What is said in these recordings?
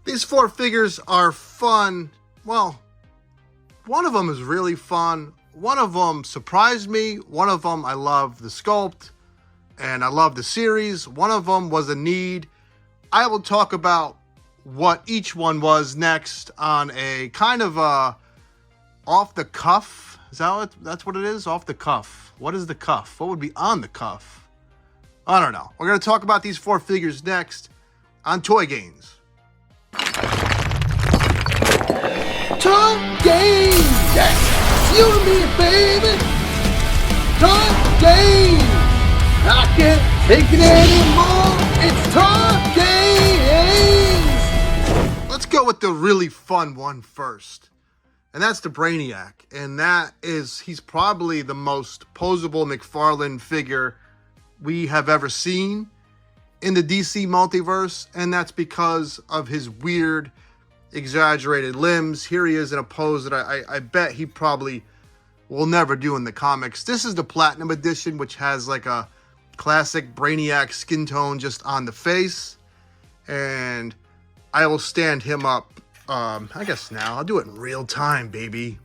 These four figures are fun. Well, one of them is really fun. One of them surprised me. One of them, I love the sculpt and I love the series. One of them was a need. I will talk about what each one was next on a kind of off the cuff. Is that what, that's what it is? Off the cuff. What is the cuff? What would be on the cuff? I don't know. We're going to talk about these four figures next on Toy Gains. Toy Gains! Yeah. You and me, baby! Toy Gains! I can't take it anymore! It's Toy Gains! Let's go with the really fun one first. And that's the Brainiac. And that is, he's probably the most posable McFarlane figure we have ever seen in the DC multiverse. And that's because of his weird, exaggerated limbs. Here he is in a pose that I bet he probably will never do in the comics. This is the Platinum Edition, which has like a classic Brainiac skin tone just on the face. And I will stand him up. I guess now I'll do it in real time, baby.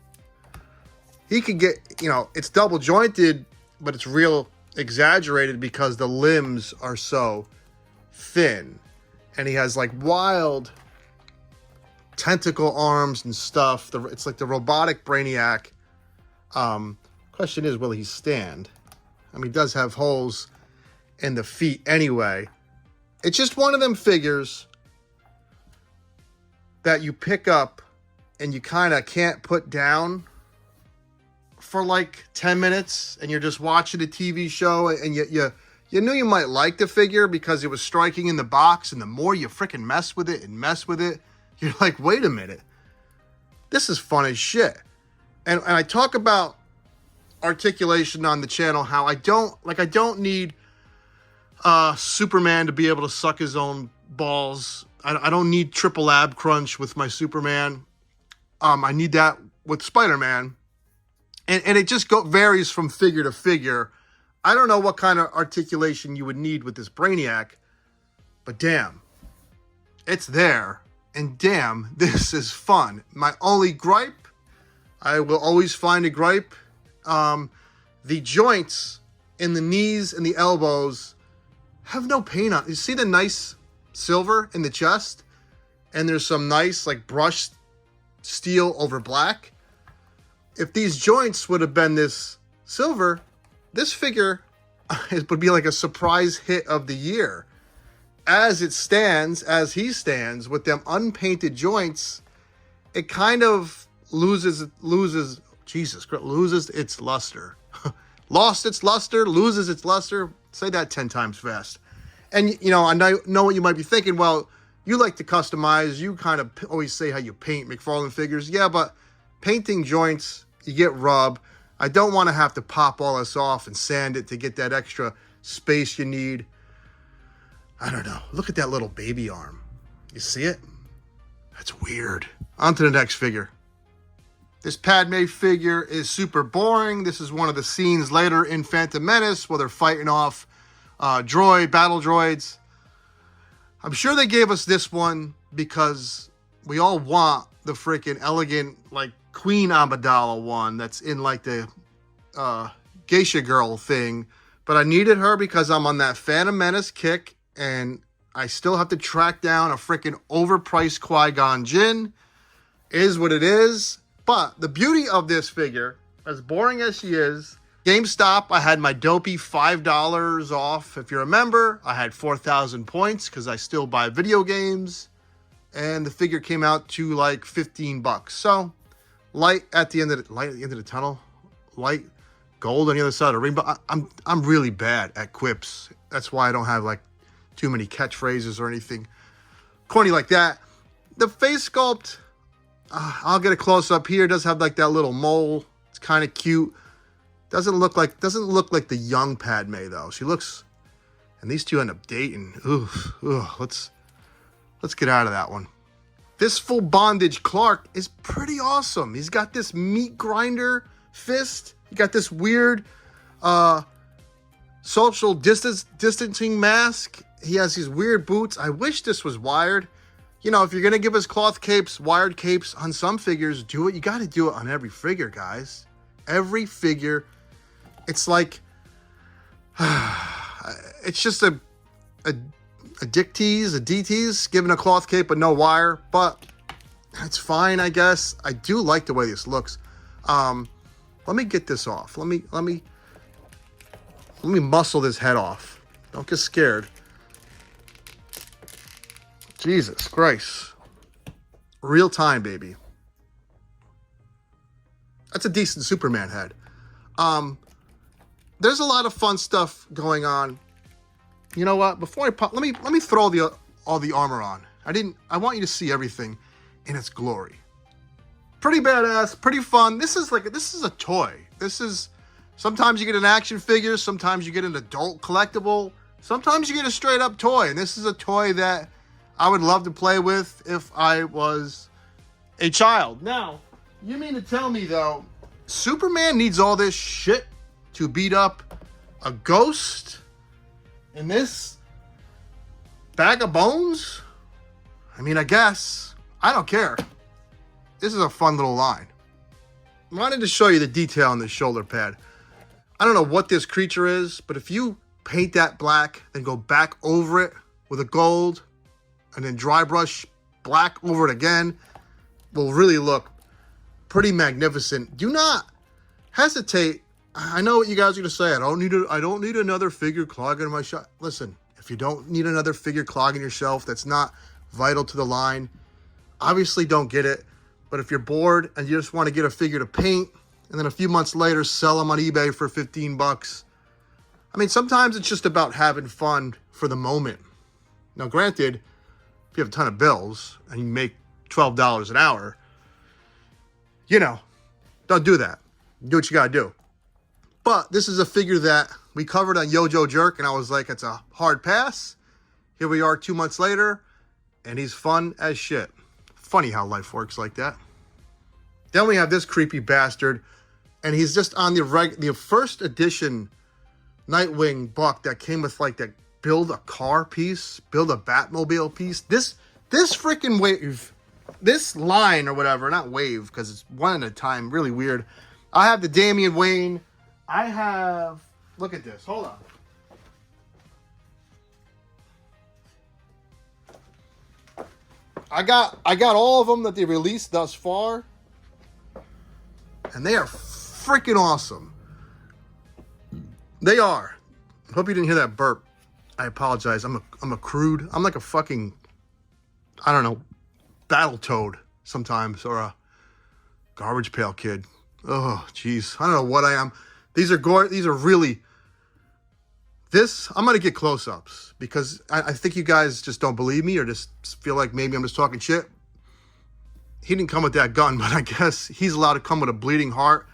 He could get, you know, it's double jointed, but it's real exaggerated because the limbs are so thin. And he has like wild tentacle arms and stuff. It's like the robotic Brainiac. Question is, will he stand? I mean, he does have holes in the feet anyway. It's just one of them figures that you pick up and you kind of can't put down for like 10 minutes and you're just watching a TV show and you knew you might like the figure because it was striking in the box, and the more you freaking mess with it, you're like, wait a minute, this is fun as shit. And I talk about articulation on the channel, how I don't need Superman to be able to suck his own balls. I don't need triple ab crunch with my Superman. I need that with Spider-Man. And it just varies from figure to figure. I don't know what kind of articulation you would need with this Brainiac, but damn, it's there. And damn, this is fun. My only gripe, I will always find a gripe. The joints in the knees and the elbows have no paint on. You see the nice silver in the chest? And there's some nice like brushed steel over black. If these joints would have been this silver, this figure would be like a surprise hit of the year. As he stands with them unpainted joints, it kind of loses its luster. Lost its luster, loses its luster. Say that 10 times fast. And, you know, I know what you might be thinking. Well, you like to customize. You kind of always say how you paint McFarlane figures. Yeah, but painting joints, you get rub. I don't want to have to pop all this off and sand it to get that extra space you need. I don't know. Look at that little baby arm. You see it? That's weird. On to the next figure. This Padme figure is super boring. This is one of the scenes later in Phantom Menace where they're fighting off battle droids. I'm sure they gave us this one because we all want the freaking elegant, like, Queen Amidala one that's in, like, the geisha girl thing. But I needed her because I'm on that Phantom Menace kick, and I still have to track down a freaking overpriced Qui-Gon Jinn. Is what it is. But the beauty of this figure, as boring as she is, GameStop, I had my dopey $5 off. If you remember, I had 4,000 points because I still buy video games. And the figure came out to like 15 bucks. So, light at the end of the tunnel. Light gold on the other side of the rainbow. I'm really bad at quips. That's why I don't have like too many catchphrases or anything corny like that. The face sculpt, I'll get a close up here. It does have like that little mole. It's kind of cute. Doesn't look like the young Padme though. She looks, and these two end up dating. Let's get out of that one. This full bondage Clark is pretty awesome. He's got this meat grinder fist. He got this weird social distancing mask. He has these weird boots. I wish this was wired. you know, if you're going to give us cloth capes, wired capes on some figures, do it. You got to do it on every figure, guys. Every figure. It's like, it's just a dick tease, a D tease, giving a cloth cape but no wire, but it's fine, I guess. I do like the way this looks. Let me get this off. Let me muscle this head off. Don't get scared. Jesus Christ. Real time, baby. That's a decent Superman head. There's a lot of fun stuff going on. You know what? Before I pop, let me throw all the armor on. I want you to see everything in its glory. Pretty badass, pretty fun. This is a toy. Sometimes you get an action figure, sometimes you get an adult collectible, sometimes you get a straight up toy. And this is a toy that I would love to play with if I was a child. Now, you mean to tell me though, Superman needs all this shit to beat up a ghost in this bag of bones? I mean, I guess. I don't care. This is a fun little line. I wanted to show you the detail on the shoulder pad. I don't know what this creature is, but if you paint that black, then go back over it with a gold, and then dry brush black over it again, will really look pretty magnificent. Do not hesitate. I know what you guys are gonna say. I don't need another figure clogging my shop. Listen, if you don't need another figure clogging your shelf, that's not vital to the line. Obviously, don't get it. But if you're bored and you just want to get a figure to paint, and then a few months later sell them on eBay for 15 bucks. I mean, sometimes it's just about having fun for the moment. Now, granted, if you have a ton of bills and you make $12 an hour, you know, don't do that. Do what you gotta do. But this is a figure that we covered on Yojo Jerk, and I was like, it's a hard pass. Here we are 2 months later, and he's fun as shit. Funny how life works like that. Then we have this creepy bastard, and he's just on the first edition Nightwing buck that came with like that build a car piece, build a Batmobile piece. This freaking wave, this line or whatever, not wave because it's one at a time, really weird. I have the Damian Wayne. I have, look at this, hold on. I got all of them that they released thus far, and they are freaking awesome. They are. Hope you didn't hear that burp. I apologize. I'm a crude. I'm like a fucking, I don't know, battle toad sometimes, or a garbage pail kid. Oh, jeez. I don't know what I am. These are really. I'm going to get close-ups because I think you guys just don't believe me or just feel like maybe I'm just talking shit. He didn't come with that gun, but I guess he's allowed to come with a bleeding heart.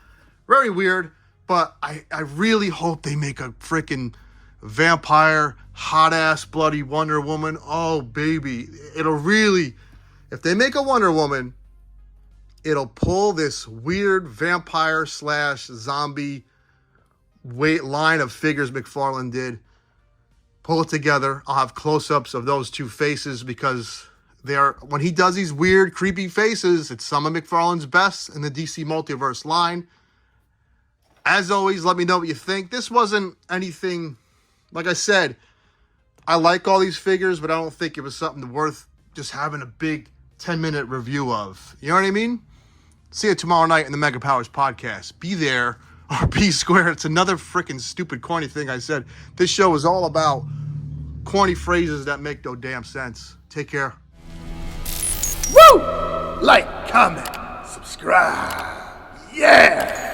Very weird, but I really hope they make a freaking vampire, hot-ass, bloody Wonder Woman. Oh, baby. It'll really, if they make a Wonder Woman, it'll pull this weird vampire / zombie line of figures McFarlane did. Pull it together. I'll have close-ups of those two faces because when he does these weird, creepy faces, it's some of McFarlane's best in the DC Multiverse line. As always, let me know what you think. This wasn't anything, like I said, I like all these figures, but I don't think it was something worth just having a big 10-minute review of. You know what I mean? See you tomorrow night in the Mega Powers podcast. Be there. Or be square. It's another freaking stupid, corny thing I said. This show is all about corny phrases that make no damn sense. Take care. Woo! Like, comment, subscribe. Yeah!